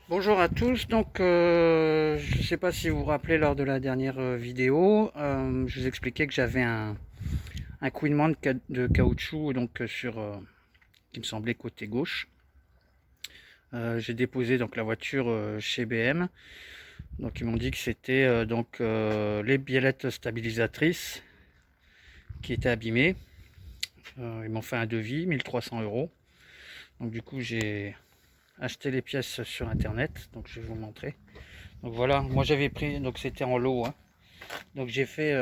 Bonjour à tous, donc je ne sais pas si vous vous rappelez lors de la dernière vidéo, je vous expliquais que j'avais un couinement de caoutchouc donc qui me semblait côté gauche. J'ai déposé donc la voiture chez BM, donc ils m'ont dit que c'était les biellettes stabilisatrices qui étaient abîmées. Ils m'ont fait un devis, 1300 €. Donc du coup j'ai acheté les pièces sur internet, donc je vais vous montrer. Donc voilà, moi j'avais pris, donc c'était en lot, hein. Donc j'ai fait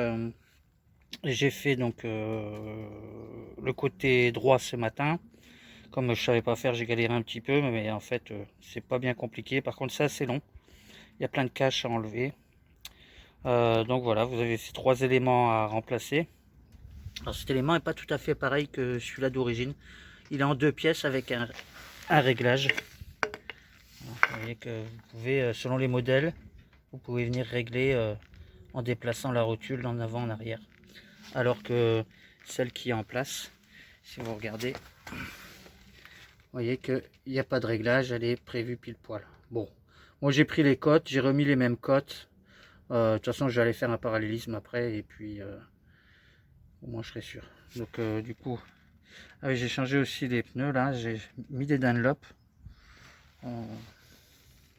donc le côté droit ce matin. Comme je savais pas faire, j'ai galéré un petit peu, mais en fait c'est pas bien compliqué. Par contre c'est assez long, il y a plein de caches à enlever. Donc voilà, vous avez ces trois éléments à remplacer. Alors cet élément n'est pas tout à fait pareil que celui-là d'origine. Il est en deux pièces avec un réglage. Vous voyez que vous pouvez, selon les modèles, vous pouvez venir régler en déplaçant la rotule en avant, en arrière. Alors que celle qui est en place, si vous regardez, vous voyez qu'il n'y a pas de réglage, elle est prévue pile poil. Bon, moi j'ai pris les cotes, j'ai remis les mêmes cotes. De toute façon, je vais aller faire un parallélisme après et puis au moins je serai sûr. Donc du coup, ah oui, j'ai changé aussi les pneus là, j'ai mis des Dunlop.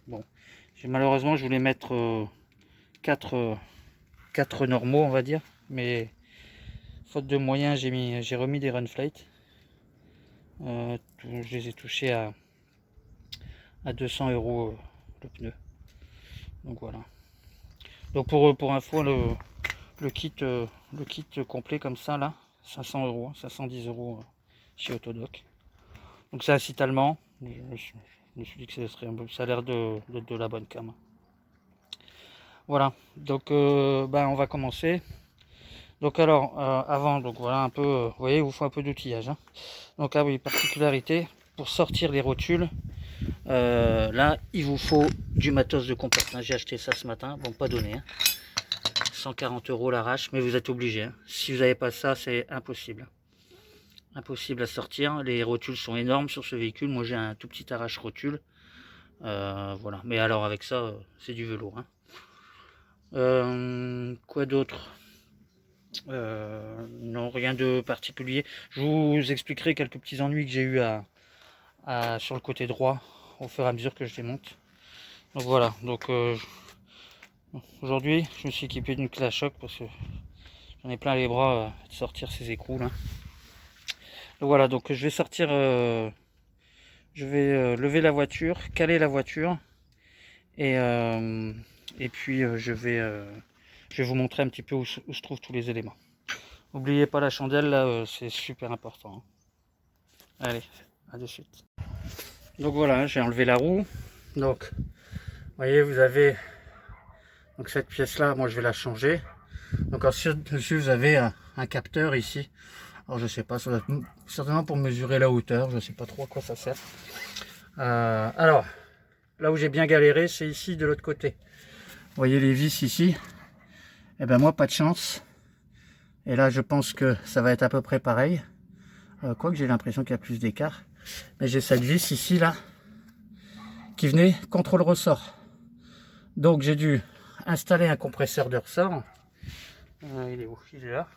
Bon, malheureusement je voulais mettre 4 normaux on va dire, mais faute de moyens j'ai remis des Runflite. Je les ai touchés à 200 € le pneu. Donc voilà. Donc pour info, le kit complet comme ça là, 500 €, 510 € chez Autodoc. Donc c'est un site allemand. Je me suis dit que ça a l'air de la bonne cam. Voilà. Donc on va commencer. Donc alors avant, donc voilà un peu, vous voyez, il vous faut un peu d'outillage, hein. Donc ah oui, particularité, pour sortir les rotules, là il vous faut du matos de compost, hein. J'ai acheté ça ce matin, bon pas donné, hein. 140 € l'arrache, mais vous êtes obligé, hein. Si vous n'avez pas ça, c'est impossible. Impossible à sortir. Les rotules sont énormes sur ce véhicule. Moi j'ai un tout petit arrache rotule. Voilà. Mais alors avec ça, c'est du velours, hein. Quoi d'autre? Non, rien de particulier. Je vous expliquerai quelques petits ennuis que j'ai eu sur le côté droit au fur et à mesure que je démonte. Donc voilà. Donc aujourd'hui, je me suis équipé d'une clé à choc parce que j'en ai plein les bras de sortir ces écrous là. Donc voilà. Donc je vais sortir. Je vais lever la voiture, caler la voiture et puis je vais vous montrer un petit peu où se trouvent tous les éléments. N'oubliez pas la chandelle là, c'est super important, hein. Allez, à de suite. Donc voilà, j'ai enlevé la roue. Donc, vous voyez, vous avez donc cette pièce là, moi je vais la changer. Donc dessus vous avez un capteur ici. Alors je sais pas, ça doit être certainement pour mesurer la hauteur, je sais pas trop à quoi ça sert. Alors, là où j'ai bien galéré, c'est ici de l'autre côté. Vous voyez les vis ici? Et ben moi pas de chance. Et là je pense que ça va être à peu près pareil. Quoique j'ai l'impression qu'il y a plus d'écart. Mais j'ai cette vis ici là qui venait contre le ressort. Donc j'ai dû installer un compresseur de ressort. Il est où? Il est là.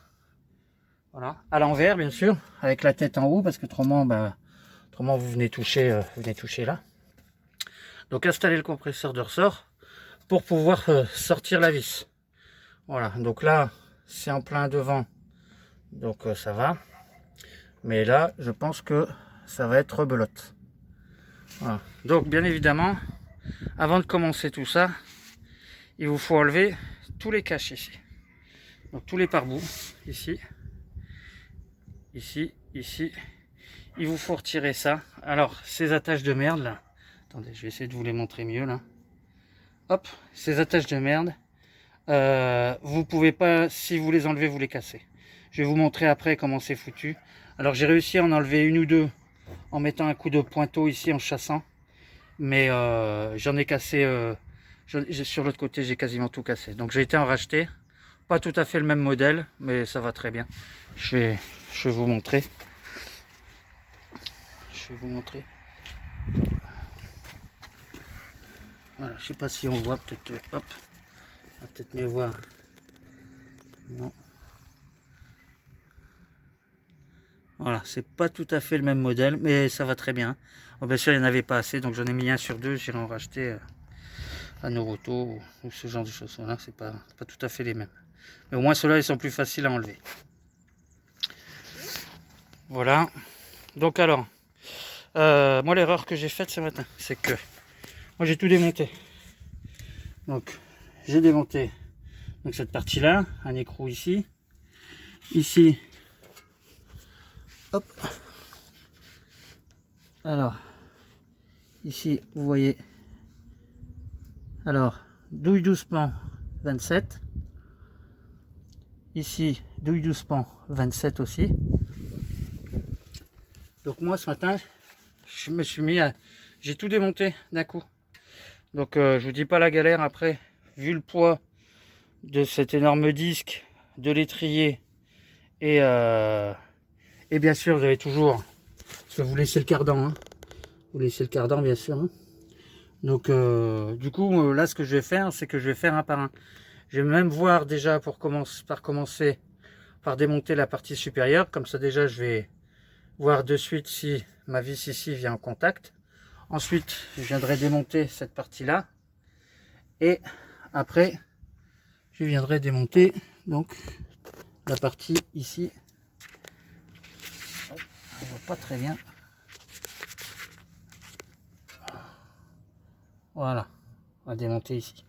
Voilà. À l'envers bien sûr, avec la tête en haut, parce que autrement vous venez toucher là. Donc installer le compresseur de ressort pour pouvoir sortir la vis. Voilà, donc là c'est en plein devant, donc ça va. Mais là je pense que ça va être rebelote. Voilà. Donc bien évidemment, avant de commencer tout ça, il vous faut enlever tous les caches ici. Donc tous les pare-boues, ici, ici, ici. Il vous faut retirer ça. Alors ces attaches de merde là, attendez, je vais essayer de vous les montrer mieux là. Hop, ces attaches de merde, vous pouvez pas, si vous les enlevez, vous les cassez. Je vais vous montrer après comment c'est foutu. Alors j'ai réussi à en enlever une ou deux en mettant un coup de pointeau ici en chassant, mais j'en ai cassé sur l'autre côté, j'ai quasiment tout cassé. Donc j'ai été en racheter, pas tout à fait le même modèle, mais ça va très bien. Je vais vous montrer. Je vais vous montrer. Voilà, je sais pas si on voit, peut-être, hop, on va peut-être mieux voir. Non. Voilà, c'est pas tout à fait le même modèle, mais ça va très bien. Bon, bien sûr, il n'y en avait pas assez, donc j'en ai mis un sur deux. J'irai en racheter à Noroto ou ce genre de choses. Voilà, c'est pas tout à fait les mêmes. Mais au moins, ceux-là, ils sont plus faciles à enlever. Voilà. Donc alors, moi, l'erreur que j'ai faite ce matin, c'est que moi, j'ai tout démonté. Donc, j'ai démonté donc cette partie-là, un écrou ici. Ici, hop. Alors, ici, vous voyez. Alors, douille doucement 27. Ici, douille doucement 27 aussi. Donc moi, ce matin, je me suis mis à... J'ai tout démonté d'un coup. Donc, je vous dis pas la galère après, vu le poids de cet énorme disque, de l'étrier et bien sûr, vous avez toujours... Parce que vous laissez le cardan, hein. Vous laissez le cardan, bien sûr. Hein. Donc, du coup, là, ce que je vais faire, c'est que je vais faire un par un. Je vais même voir déjà pour commencer par démonter la partie supérieure. Comme ça, déjà, je vais voir de suite si ma vis ici vient en contact. Ensuite, je viendrai démonter cette partie-là. Et après, je viendrai démonter donc la partie ici. On voit pas très bien. Voilà, on va démonter ici.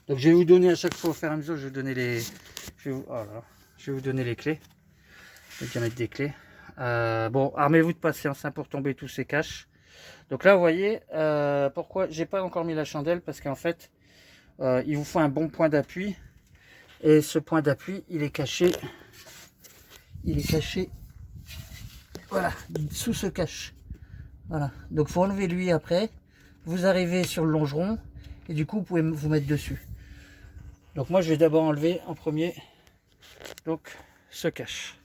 Donc je vais vous donner à chaque fois au fur et à mesure, je vais vous donner les, je vais vous donner les clés. Je vais bien mettre des clés. Bon, armez-vous de patience hein, pour tomber tous ces caches. Donc là, vous voyez, pourquoi j'ai pas encore mis la chandelle, parce qu'en fait, il vous faut un bon point d'appui. Et ce point d'appui, il est caché. Il est caché. Voilà, sous ce cache. Voilà. Donc faut enlever lui après. Vous arrivez sur le longeron et du coup vous pouvez vous mettre dessus. Donc moi je vais d'abord enlever en premier donc ce cache.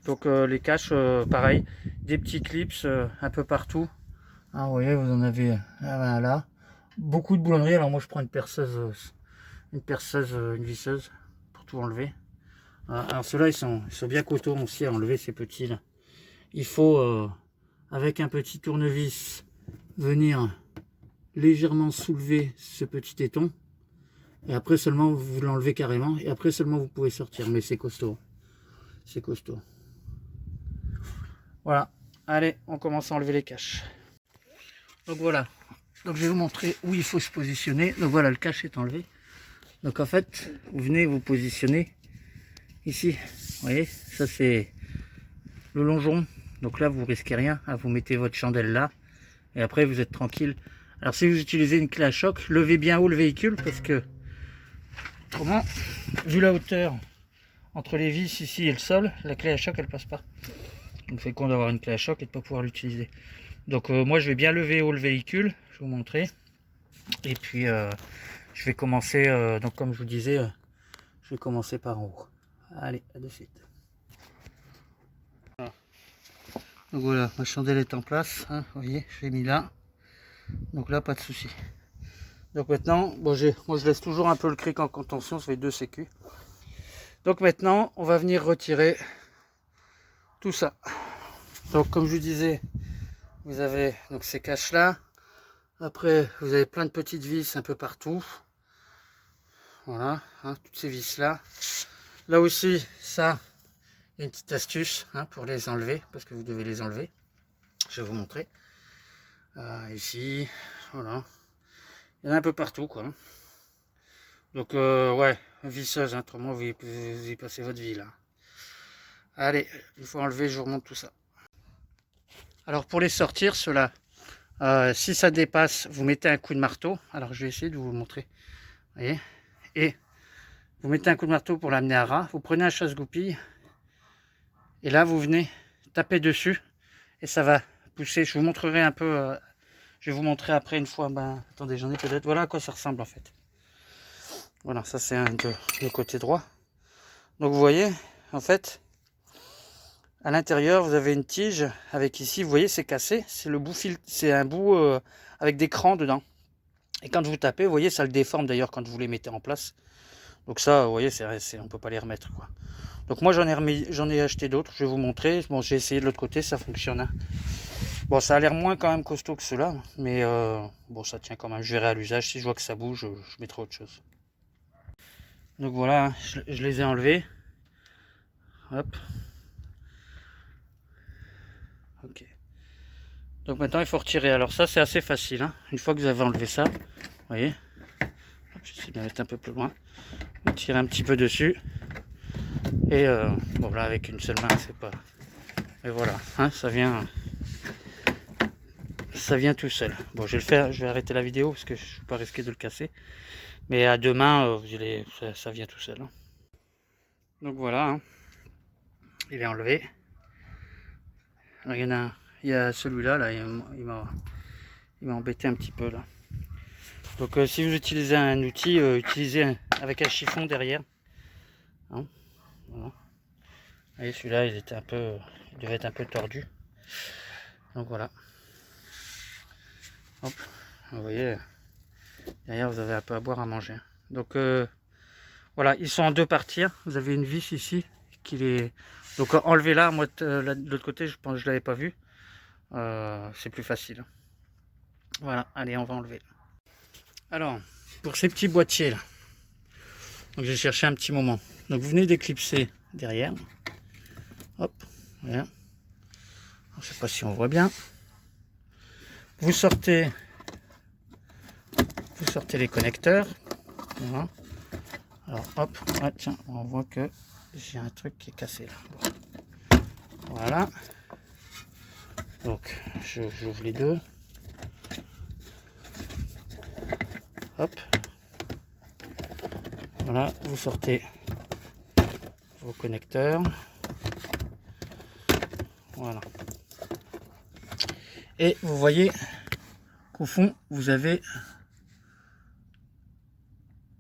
Donc les caches pareil, des petits clips un peu partout. Ah, vous voyez, vous en avez là. Beaucoup de boulonneries. Alors moi je prends une perceuse, une visseuse pour tout enlever. Alors ceux-là ils sont bien costauds aussi à enlever ces petits là. Il faut avec un petit tournevis venir légèrement soulever ce petit téton et après seulement vous l'enlevez carrément et après seulement vous pouvez sortir, mais c'est costaud, c'est costaud. Voilà, allez, on commence à enlever les caches. Donc voilà, donc je vais vous montrer où il faut se positionner. Donc voilà, le cache est enlevé. Donc en fait, vous venez vous positionner ici, vous voyez, ça c'est le longeron. Donc là vous risquez rien, hein, vous mettez votre chandelle là et après vous êtes tranquille. Alors si vous utilisez une clé à choc, levez bien haut le véhicule parce que autrement, vu la hauteur entre les vis ici et le sol, la clé à choc elle passe pas. Donc c'est con d'avoir une clé à choc et de ne pas pouvoir l'utiliser. Donc moi je vais bien lever haut le véhicule, je vais vous montrer. Et puis je vais commencer, donc comme je vous disais, je vais commencer par en haut. Allez, à de suite. Voilà. Donc voilà, ma chandelle est en place, hein, vous voyez, je l'ai mis là. Donc là, pas de souci. Donc maintenant, bon, moi je laisse toujours un peu le cric en contention, ça fait 2 sécu. Donc maintenant, on va venir retirer tout ça. Donc comme je vous disais, vous avez donc ces caches là. Après, vous avez plein de petites vis un peu partout. Voilà, hein, toutes ces vis là. Là aussi, ça, il y a une petite astuce hein, pour les enlever, parce que vous devez les enlever. Je vais vous montrer. Ici, voilà. Il y en a un peu partout, quoi. Donc, ouais, visseuse, hein, autrement vous y passez votre vie, là. Allez, il faut enlever, je vous remonte tout ça. Alors, pour les sortir, ceux-là, si ça dépasse, vous mettez un coup de marteau. Alors, je vais essayer de vous montrer. Vous voyez? Et vous mettez un coup de marteau pour l'amener à ras. Vous prenez un chasse-goupille. Et là, vous venez taper dessus. Et ça va pousser. Je vous montrerai un peu... je vais vous montrer après une fois. Ben, attendez, j'en ai peut-être. Voilà à quoi ça ressemble en fait. Voilà, ça c'est le côté droit. Donc vous voyez, en fait, à l'intérieur, vous avez une tige avec ici, vous voyez, c'est cassé. C'est le bout c'est un bout avec des crans dedans. Et quand vous tapez, vous voyez, ça le déforme d'ailleurs quand vous les mettez en place. Donc ça, vous voyez, on peut pas les remettre, quoi. Donc moi j'en ai acheté d'autres, je vais vous montrer. Bon, j'ai essayé de l'autre côté, ça fonctionne, hein. Bon, ça a l'air moins quand même costaud que ceux-là, mais bon, ça tient quand même. Je verrai à l'usage, si je vois que ça bouge, je mettrai autre chose. Donc voilà, je les ai enlevés. Hop. Ok. Donc maintenant il faut retirer. Alors ça c'est assez facile, hein. Une fois que vous avez enlevé ça, vous voyez, j'essaie de mettre un peu plus loin. Vous tirez un petit peu dessus. Et bon là avec une seule main c'est pas. Et voilà, hein, ça vient tout seul. Bon, je vais le faire, je vais arrêter la vidéo parce que je ne vais pas risquer de le casser. Mais à deux mains, ça vient tout seul, hein. Donc voilà, hein. Il est enlevé. Alors, il y a celui-là, là, il m'a embêté un petit peu là. Donc si vous utilisez un outil, utilisez avec un chiffon derrière. Hein, voilà. Vous voyez, celui-là, il devait être un peu tordu. Donc voilà. Hop, vous voyez, derrière vous avez un peu à boire, à manger. Donc voilà, ils sont en deux parties. Vous avez une vis ici qui les. Donc enlevez-la, moi de l'autre côté, je pense que je l'avais pas vu. C'est plus facile. Voilà, allez, on va enlever. Alors, pour ces petits boîtiers là, donc j'ai cherché un petit moment. Donc vous venez d'éclipser derrière. Hop, voilà. Je sais pas si on voit bien. Vous sortez les connecteurs. Voilà. Alors hop, ah, tiens, on voit que j'ai un truc qui est cassé là. Bon. Voilà. Donc j'ouvre les deux. Hop. Voilà, vous sortez vos connecteurs. Voilà. Et vous voyez qu'au fond, vous avez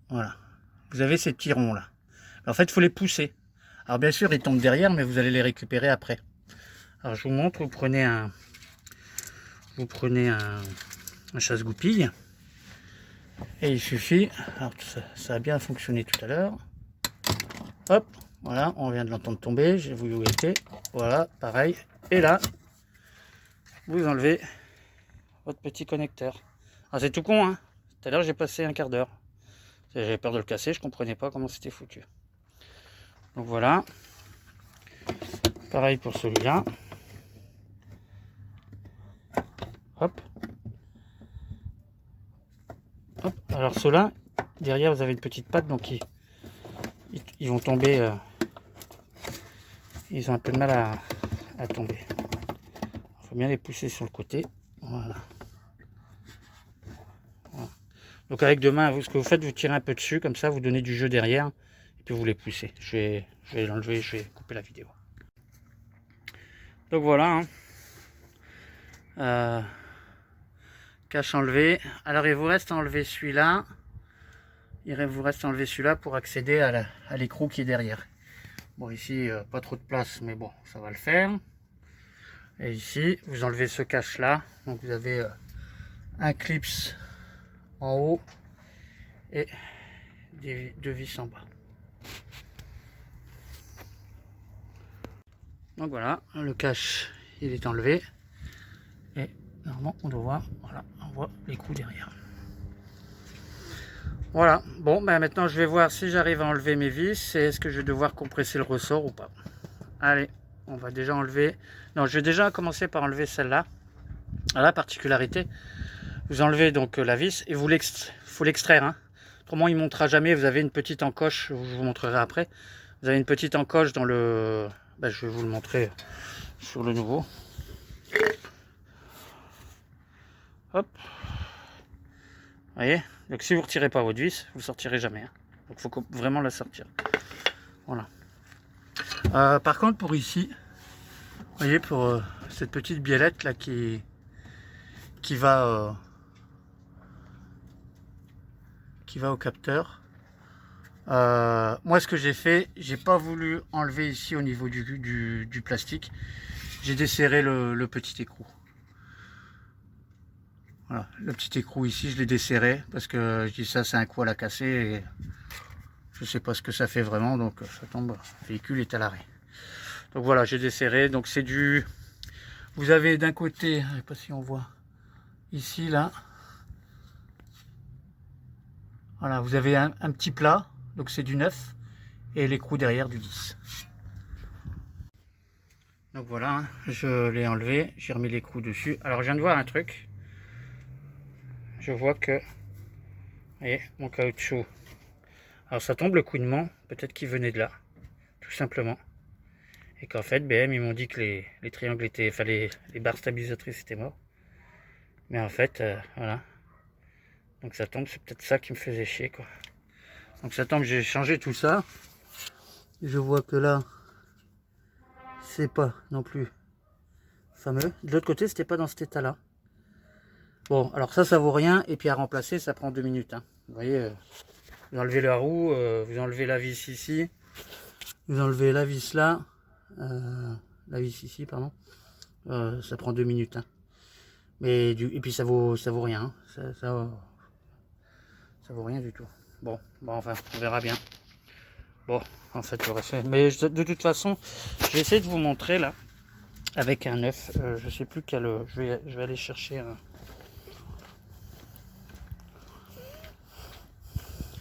voilà. Vous avez ces petits ronds là. Alors, en fait, il faut les pousser. Alors bien sûr, ils tombent derrière, mais vous allez les récupérer après. Alors je vous montre, vous prenez un chasse-goupille. Et il suffit, alors ça a bien fonctionné tout à l'heure. Hop, voilà, on vient de l'entendre tomber, j'ai voulu où il était. Voilà, pareil. Et là, vous enlevez votre petit connecteur. Alors c'est tout con, hein. Tout à l'heure, j'ai passé un quart d'heure. J'avais peur de le casser, je comprenais pas comment c'était foutu. Donc voilà. Pareil pour celui-là. Hop. Hop. Alors ceux-là, derrière vous avez une petite patte, donc ils vont tomber. Ils ont un peu de mal à tomber. Il faut bien les pousser sur le côté. Voilà. Voilà. Donc avec deux mains, ce que vous faites, vous tirez un peu dessus, comme ça vous donnez du jeu derrière, et puis vous les poussez. Je vais l'enlever, je vais couper la vidéo. Donc voilà, hein. Cache enlevé. Alors il vous reste à enlever celui-là. Il vous reste à enlever celui-là pour accéder à l'écrou qui est derrière. Bon, ici, pas trop de place, mais bon, ça va le faire. Et ici, vous enlevez ce cache-là. Donc vous avez un clips en haut et deux vis en bas. Donc voilà, le cache, il est enlevé. Et normalement, on doit voir, voilà, on voit l'écrou derrière. Voilà, bon, ben maintenant je vais voir si j'arrive à enlever mes vis et est-ce que je vais devoir compresser le ressort ou pas. Allez, on va déjà enlever. Non, je vais déjà commencer par enlever celle-là. La particularité, vous enlevez donc la vis et faut l'extraire, hein. Autrement il ne montera jamais. Vous avez une petite encoche, je vous montrerai après. Vous avez une petite encoche dans le... Ben, je vais vous le montrer sur le nouveau. Hop. Vous voyez, donc si vous ne retirez pas votre vis, vous ne sortirez jamais, hein. Donc il faut vraiment la sortir. Voilà. Par contre, pour ici, vous voyez, pour cette petite biellette là qui va au capteur, moi ce que j'ai fait, j'ai pas voulu enlever ici au niveau du plastique. J'ai desserré le petit écrou. Voilà, le petit écrou ici, je l'ai desserré parce que je dis ça, c'est un coup à la casser et je sais pas ce que ça fait vraiment, donc ça tombe, le véhicule est à l'arrêt. Donc voilà, j'ai desserré, donc c'est du... Vous avez d'un côté, je sais pas si on voit, ici, là, voilà, vous avez un petit plat, donc c'est du 9, et l'écrou derrière du 10. Donc voilà, hein, je l'ai enlevé, j'ai remis l'écrou dessus. Alors je viens de voir un truc, je vois que, vous voyez, mon caoutchouc, alors ça tombe le couinement, peut-être qu'il venait de là, tout simplement. Et qu'en fait, BM, ils m'ont dit que les triangles étaient, enfin les barres stabilisatrices étaient morts. Mais en fait, voilà. Donc ça tombe, c'est peut-être ça qui me faisait chier, quoi. Donc ça tombe, j'ai changé tout ça. Je vois que là, c'est pas non plus fameux. De l'autre côté, c'était pas dans cet état-là. Bon, alors ça vaut rien. Et puis à remplacer, ça prend 2 minutes. Hein. Vous voyez, vous enlevez la roue, vous enlevez la vis ici, vous enlevez la vis là, la vis ici, pardon. Ça prend 2 minutes. Hein. Mais et puis ça vaut rien. Hein. Ça vaut rien du tout. Bon, enfin, on verra bien. Bon, en fait, j'aurais fait. Mais de toute façon, je vais essayer de vous montrer là, avec un 9. Je sais plus quel. Je vais aller chercher un.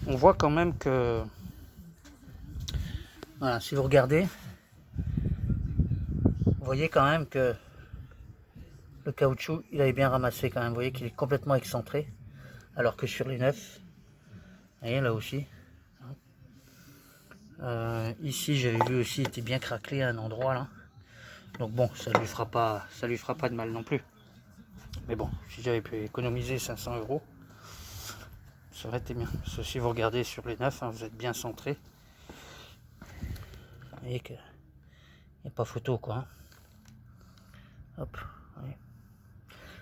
On voit quand même que. Voilà, si vous regardez, vous voyez quand même que le caoutchouc, il avait bien ramassé quand même. Vous voyez qu'il est complètement excentré. Alors que sur les 9, vous voyez là aussi. Ici, j'avais vu aussi, il était bien craquelé à un endroit là. Donc bon, ça lui fera pas de mal non plus. Mais bon, si j'avais pu économiser 500 €, ça aurait été bien. Parce que si vous regardez sur les 9, hein, vous êtes bien centré. Vous voyez qu'il n'y a pas photo quoi. Hein. Hop. Voyez.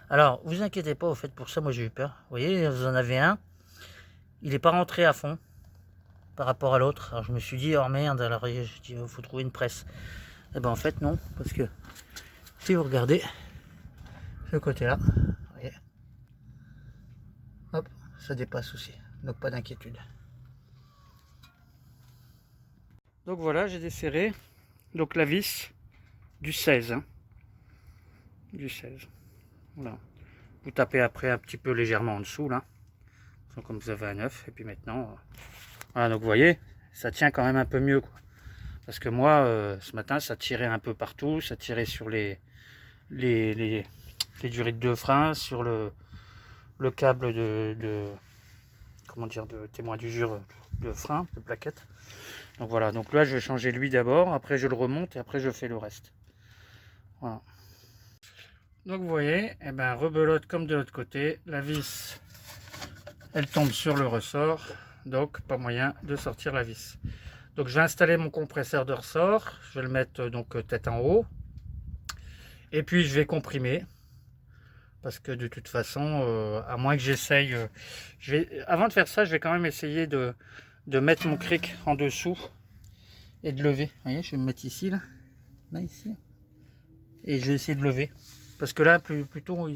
Alors, vous inquiétez pas au fait pour ça, moi j'ai eu peur. Vous voyez, vous en avez un, il n'est pas rentré à fond par rapport à l'autre. Alors je me suis dit, oh merde, alors je dis, il faut trouver une presse. Et ben en fait non, parce que si vous regardez ce côté-là, vous voyez, hop, ça dépasse aussi, donc pas d'inquiétude. Donc voilà, j'ai desserré donc la vis du 16. Hein. Du 16. Voilà. Vous tapez après un petit peu légèrement en dessous là, comme vous avez un 9, et puis maintenant, voilà, donc vous voyez, ça tient quand même un peu mieux quoi. Parce que moi, ce matin, ça tirait un peu partout, ça tirait sur les durites de frein, sur le câble comment dire, de témoin d'usure de frein, de plaquette. Donc voilà, donc là je vais changer lui d'abord, après je le remonte et après je fais le reste. Voilà. Donc vous voyez, eh ben, rebelote comme de l'autre côté, la vis elle tombe sur le ressort, donc pas moyen de sortir la vis. Donc je vais installer mon compresseur de ressort, je vais le mettre donc tête en haut, et puis je vais comprimer, parce que de toute façon, à moins que j'essaye, avant de faire ça, je vais quand même essayer de mettre mon cric en dessous et de lever. Vous voyez, je vais me mettre ici, là ici, et je vais essayer de lever, parce que là, plutôt,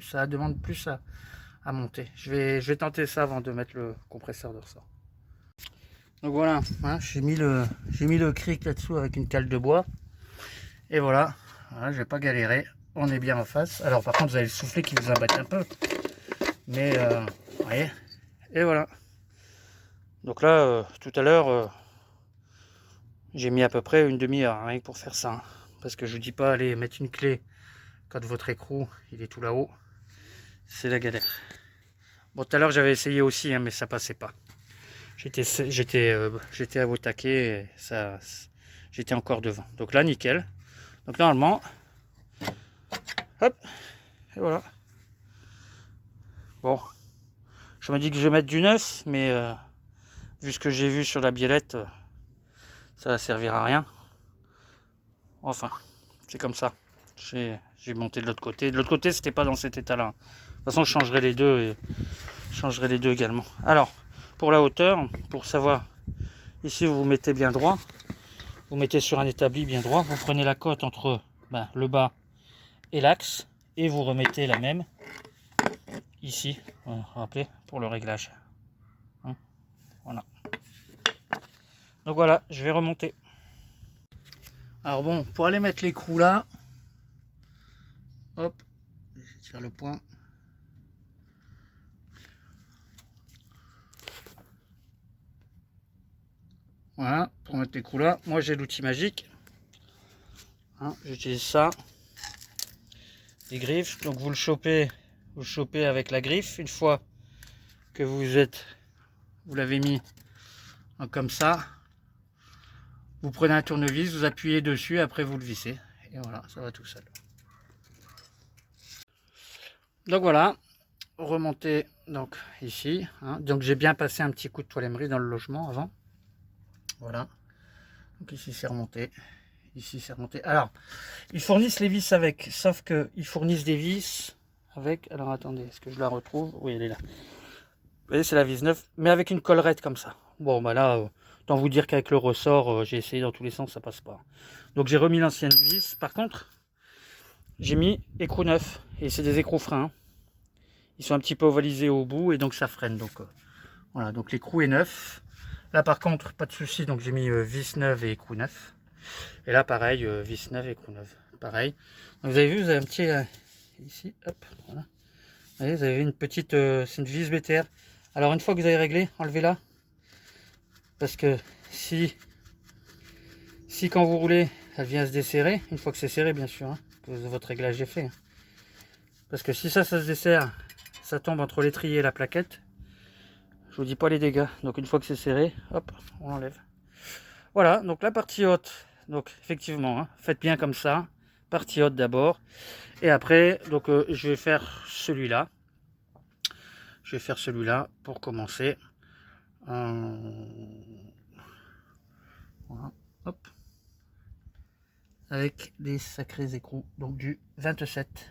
ça demande plus à monter. Je vais tenter ça avant de mettre le compresseur de ressort. Donc voilà, hein, j'ai mis le cric là-dessous avec une cale de bois. Et voilà, je vais pas galérer. On est bien en face. Alors par contre, vous avez le soufflet qui vous embête un peu. Mais, vous voyez. Et voilà. Donc là, tout à l'heure, j'ai mis à peu près une demi-heure, hein, rien que pour faire ça. Hein. Parce que je vous dis pas, allez mettre une clé quand votre écrou, il est tout là-haut. C'est la galère. Bon, tout à l'heure, j'avais essayé aussi, hein, mais ça passait pas. J'étais à vos taquets et ça, j'étais encore devant. Donc là, nickel. Donc normalement, hop, et voilà. Bon, je me dis que je vais mettre du 9, mais vu ce que j'ai vu sur la biellette, ça va servir à rien. Enfin, c'est comme ça. J'ai monté de l'autre côté. De l'autre côté, c'était pas dans cet état-là. De toute façon, je changerai les deux et je changerai les deux également. Alors, pour la hauteur, pour savoir, ici vous vous mettez bien droit, vous mettez sur un établi bien droit, vous prenez la cote entre le bas et l'axe et vous remettez la même ici, vous vous rappelez, pour le réglage. Hein, voilà. Donc voilà, je vais remonter. Alors bon, pour aller mettre l'écrou là, hop, je tire le point. Voilà, pour mettre l'écrou là, moi j'ai l'outil magique. Hein, j'utilise ça. Les griffes, donc vous le chopez avec la griffe. Une fois que vous l'avez mis comme ça, vous prenez un tournevis, vous appuyez dessus, après vous le vissez. Et voilà, ça va tout seul. Donc voilà, remonter donc ici. Hein. Donc j'ai bien passé un petit coup de toilemmerie dans le logement avant. Voilà. Donc ici c'est remonté. Ici c'est remonté. Alors, ils fournissent les vis avec, sauf que ils fournissent des vis avec. Alors attendez, est-ce que je la retrouve? Oui, elle est là. Vous voyez, c'est la vis neuve, mais avec une collerette comme ça. Bon, bah là, autant vous dire qu'avec le ressort, j'ai essayé dans tous les sens, ça passe pas. Donc j'ai remis l'ancienne vis. Par contre, j'ai mis écrou neuf. Et c'est des écrous freins. Hein. Ils sont un petit peu ovalisés au bout et donc ça freine. Donc voilà, donc l'écrou est neuf. Là par contre, pas de souci, donc j'ai mis vis neuve et écrou neuf. Et là pareil, vis neuve et écrou neuf. Pareil. Donc, vous avez vu, vous avez un petit ici, hop, voilà. Vous voyez, vous avez une petite, c'est une vis BTR. Alors une fois que vous avez réglé, enlevez-la. Parce que si quand vous roulez, elle vient se desserrer, une fois que c'est serré bien sûr, hein, que votre réglage est fait. Hein. Parce que si ça se desserre, ça tombe entre l'étrier et la plaquette. Je vous dis pas les dégâts. Donc une fois que c'est serré, hop, on l'enlève. Voilà, donc la partie haute. Donc effectivement, hein, faites bien comme ça. Partie haute d'abord. Et après, donc je vais faire celui-là. Je vais faire celui-là pour commencer. Voilà, hop. Avec des sacrés écrous, donc du 27.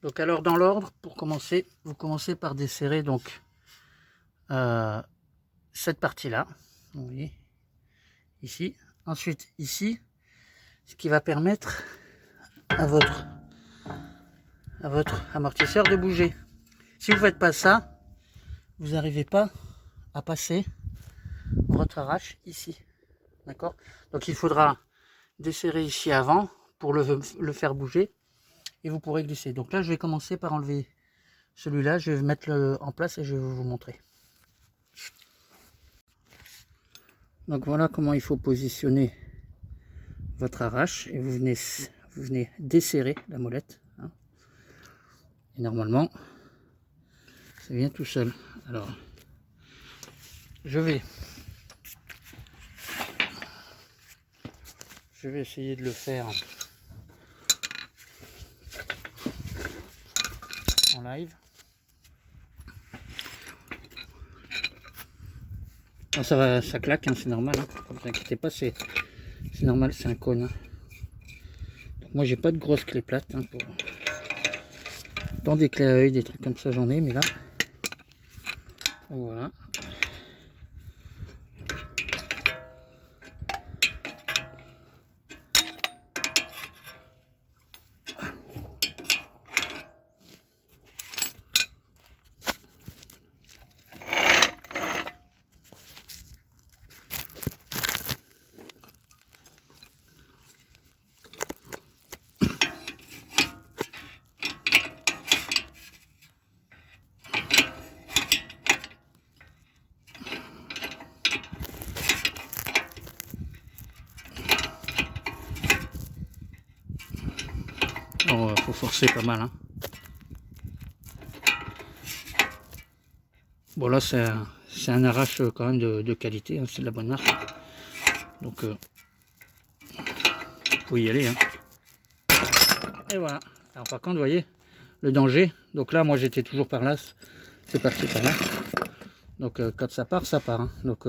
Donc alors dans l'ordre, pour commencer, vous commencez par desserrer donc cette partie-là. Vous voyez, ici. Ensuite ici, ce qui va permettre à votre amortisseur de bouger. Si vous ne faites pas ça, vous n'arrivez pas à passer votre arrache ici. D'accord? Donc il faudra desserrer ici avant pour le faire bouger et vous pourrez glisser. Donc là je vais commencer par enlever celui-là, je vais mettre en place et je vais vous montrer. Donc voilà comment il faut positionner votre arrache et vous venez desserrer la molette. Hein. Et normalement ça vient tout seul. Alors je vais essayer de le faire en live. Non, ça claque, hein, c'est normal, hein. Ne vous inquiétez pas, c'est normal, c'est un cône. Hein. Donc, moi j'ai pas de grosses clés plates hein, pour... Dans des clés à œil, des trucs comme ça j'en ai, mais là voilà. Oh, faut forcer pas mal. Hein. Bon là c'est un arrache quand même de qualité, hein, c'est de la bonne marque. Donc faut y aller. Hein. Et voilà. Alors par contre vous voyez le danger. Donc là moi j'étais toujours par là. C'est parti par là. Donc quand ça part, ça part. Hein. Donc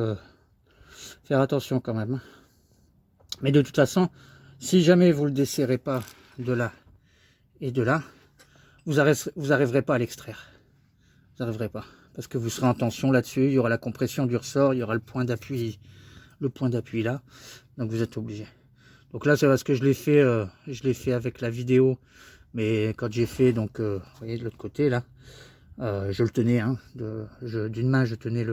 faire attention quand même. Mais de toute façon, si jamais vous le desserrez pas de là et de là, vous n'arriverez pas à l'extraire. Vous n'arriverez pas. Parce que vous serez en tension là-dessus, il y aura la compression du ressort, il y aura le point d'appui là. Donc vous êtes obligé. Donc là c'est parce que je l'ai fait avec la vidéo, mais quand j'ai fait donc vous voyez de l'autre côté là, Je le tenais, hein, d'une main je tenais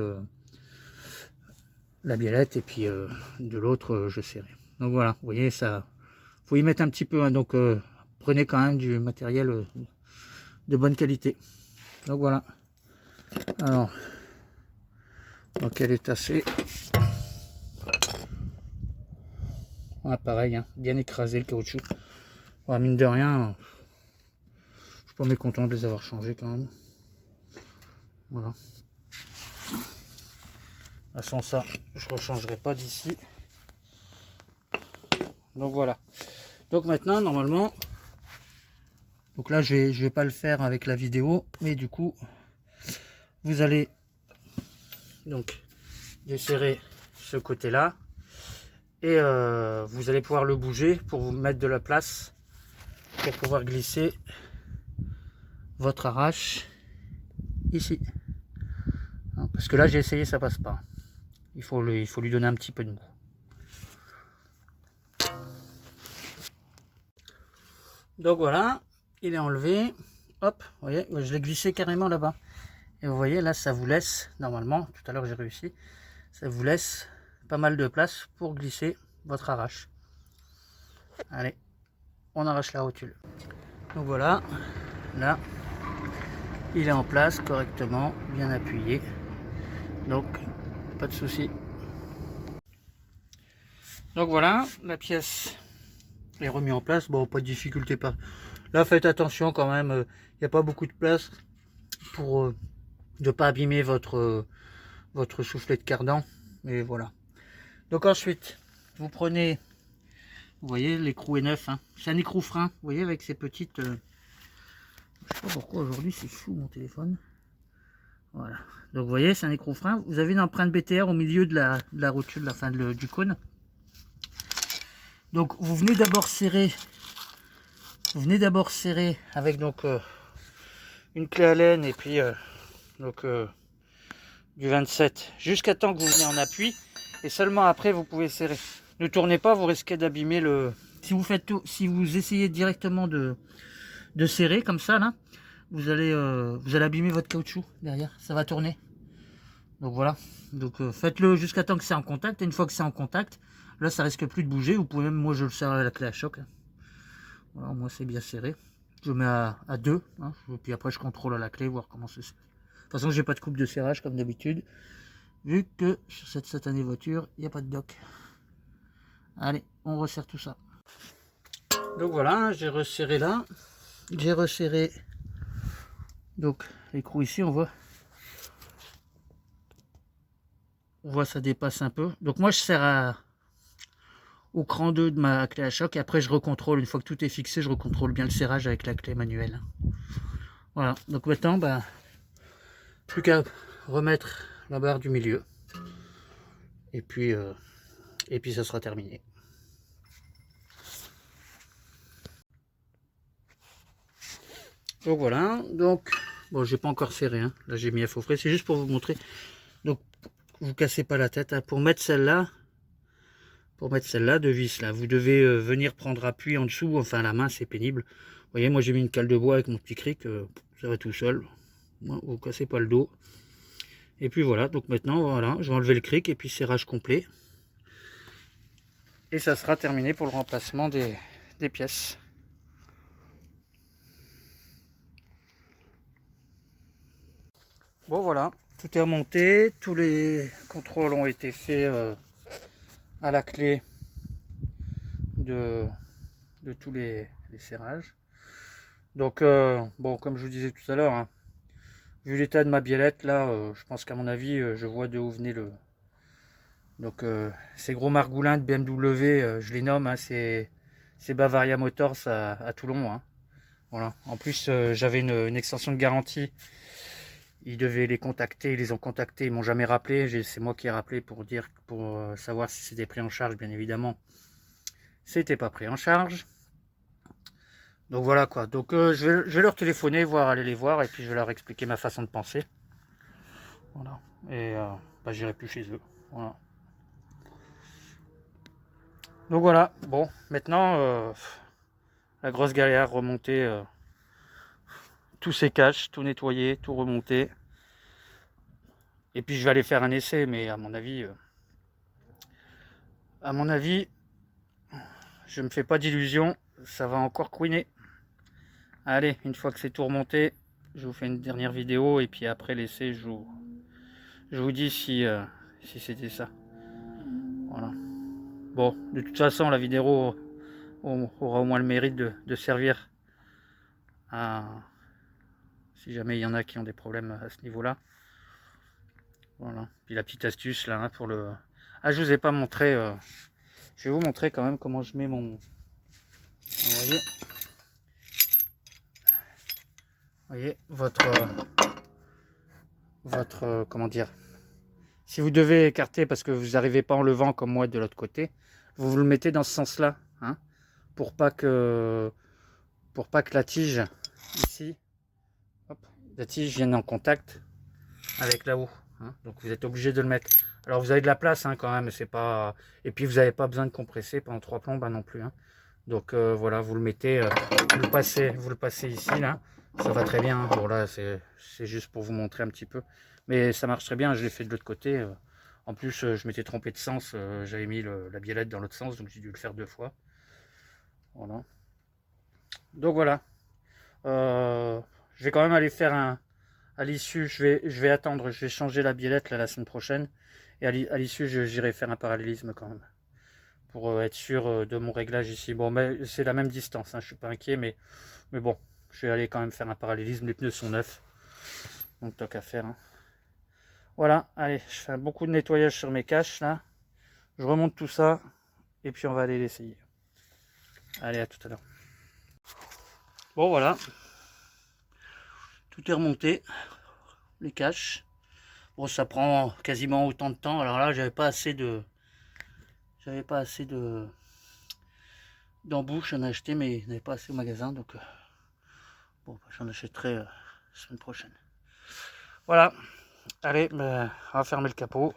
la biellette et puis de l'autre je serrais. Donc voilà, vous voyez, ça faut y mettre un petit peu, hein, donc prenez quand même du matériel de bonne qualité. Donc voilà. Alors, dans quel état c'est? Voilà, pareil, hein, bien écrasé le caoutchouc. Voilà, mine de rien, je suis pas mécontent de les avoir changés quand même. Voilà. Sans ça, je ne rechangerai pas d'ici. Donc voilà. Donc maintenant, normalement, donc là, je vais pas le faire avec la vidéo, mais du coup, vous allez donc desserrer ce côté-là et vous allez pouvoir le bouger pour vous mettre de la place pour pouvoir glisser votre arrache ici. Parce que là, j'ai essayé, ça passe pas. Il faut lui donner un petit peu de mou. Donc voilà, il est enlevé. Hop, vous voyez, je l'ai glissé carrément là-bas. Et vous voyez, là, ça vous laisse, normalement, tout à l'heure j'ai réussi, ça vous laisse pas mal de place pour glisser votre arrache. Allez, on arrache la rotule. Donc voilà, là, il est en place correctement, bien appuyé. Donc, pas de souci. Donc voilà, la pièce est remise en place. Bon, pas de difficulté. Là, faites attention quand même, il n'y a pas beaucoup de place pour ne pas abîmer votre soufflet de cardan. Mais voilà. Donc ensuite, vous prenez, vous voyez, l'écrou est neuf. Hein. C'est un écrou frein, vous voyez, avec ces petites... je sais pas pourquoi aujourd'hui c'est fou mon téléphone. Voilà. Donc vous voyez, c'est un écrou frein. Vous avez une empreinte BTR au milieu de la rotule, la fin du cône. Donc vous venez d'abord serrer. Vous venez d'abord serrer avec donc une clé Allen et puis du 27 jusqu'à temps que vous venez en appui et seulement après vous pouvez serrer. Ne tournez pas, vous risquez d'abîmer le... Si vous faites tout, si vous essayez directement de serrer comme ça là, vous allez abîmer votre caoutchouc derrière, ça va tourner. Donc voilà, donc faites-le jusqu'à temps que c'est en contact et une fois que c'est en contact, là ça risque plus de bouger. Vous pouvez même, moi je le serre à la clé à choc. Là. Voilà, moi c'est bien serré. Je mets à 2, hein, et puis après je contrôle à la clé, voir comment c'est. De toute façon, j'ai pas de coupe de serrage comme d'habitude, vu que sur cette satanée voiture, il n'y a pas de dock. Allez, on resserre tout ça. Donc voilà, j'ai resserré là. J'ai resserré donc l'écrou ici, on voit ça dépasse un peu. Donc moi je serre au cran 2 de ma clé à choc et après je recontrôle, une fois que tout est fixé, je recontrôle bien le serrage avec la clé manuelle. Voilà, donc maintenant, bah, plus qu'à remettre la barre du milieu. Et puis ça sera terminé. Donc voilà, donc bon, j'ai pas encore serré, hein. Là j'ai mis à faux frais, c'est juste pour vous montrer. Donc vous cassez pas la tête, hein. Pour mettre celle-là de vis là, vous devez venir prendre appui en dessous, enfin la main c'est pénible. Vous voyez, moi j'ai mis une cale de bois avec mon petit cric, ça va tout seul. Moi, vous cassez pas le dos. Et puis voilà, donc maintenant voilà, je vais enlever le cric et puis serrage complet. Et ça sera terminé pour le remplacement des pièces. Bon voilà, tout est remonté, tous les contrôles ont été faits à la clé de tous les serrages. Donc bon, comme je vous disais tout à l'heure, hein, vu l'état de ma biellette là, je pense qu'à mon avis, je vois de où venait le... Donc ces gros margoulins de BMW, je les nomme, hein, c'est Bavaria Motors à Toulon. Hein. Voilà. En plus, j'avais une extension de garantie. Ils devaient les contacter, ils les ont contactés, ils m'ont jamais rappelé. C'est moi qui ai rappelé pour savoir si c'était pris en charge, bien évidemment. C'était pas pris en charge. Donc voilà quoi. Donc je vais leur téléphoner, aller les voir, et puis je vais leur expliquer ma façon de penser. Voilà. Et bah, j'irai plus chez eux. Voilà. Donc voilà. Bon, maintenant la grosse galère, remonter tous ces caches, tout nettoyer, tout remonter. Et puis je vais aller faire un essai, mais à mon avis, je me fais pas d'illusions, ça va encore couiner. Allez, une fois que c'est tout remonté, je vous fais une dernière vidéo et puis après l'essai, je vous dis si c'était ça. Voilà. Bon, de toute façon, la vidéo aura au moins le mérite de servir à, si jamais il y en a qui ont des problèmes à ce niveau-là. Voilà. Puis la petite astuce là, hein, pour le... Ah, je vous ai pas montré... Je vais vous montrer quand même comment je mets mon... Vous voyez votre comment dire, si vous devez écarter parce que vous n'arrivez pas en levant comme moi de l'autre côté, vous le mettez dans ce sens-là, hein, pour pas que la tige ici, hop, la tige vienne en contact avec là-haut. Hein, donc vous êtes obligé de le mettre. Alors vous avez de la place, hein, quand même, c'est pas. Et puis vous n'avez pas besoin de compresser pendant 3 plombes non plus. Hein. Donc voilà, vous le mettez, vous le passez ici là. Ça va très bien. Bon là, c'est juste pour vous montrer un petit peu. Mais ça marche très bien, je l'ai fait de l'autre côté. En plus, je m'étais trompé de sens. J'avais mis la biellette dans l'autre sens, donc j'ai dû le faire 2 fois. Voilà. Donc voilà. Je vais quand même aller faire un... À l'issue, je vais attendre. Je vais changer la biellette là, la semaine prochaine. Et à l'issue, j'irai faire un parallélisme quand même. Pour être sûr de mon réglage ici. Bon, mais c'est la même distance. Hein, je suis pas inquiet, mais bon. Je vais aller quand même faire un parallélisme. Les pneus sont neufs. Donc, tant qu'à faire. Hein. Voilà, allez, je fais beaucoup de nettoyage sur mes caches là. Je remonte tout ça. Et puis on va aller l'essayer. Allez, à tout à l'heure. Bon, voilà. Tout est remonté. Les caches. Bon, ça prend quasiment autant de temps. Alors là, j'avais pas assez de d'embouches. J'en ai acheté, mais il n'y avait pas assez au magasin. Donc, bon, bah, j'en achèterai la semaine prochaine. Voilà. Allez, on va fermer le capot.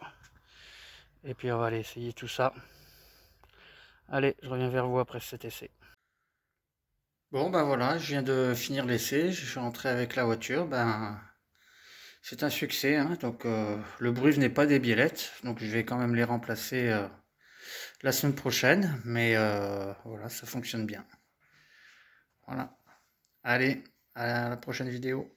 Et puis on va aller essayer tout ça. Allez, je reviens vers vous après cet essai. Bon, ben voilà, je viens de finir l'essai. Je suis rentré avec la voiture. Ben, c'est un succès. Hein, donc, le bruit n'est pas des biellettes. Donc, je vais quand même les remplacer la semaine prochaine. Mais voilà, ça fonctionne bien. Voilà. Allez, à la prochaine vidéo.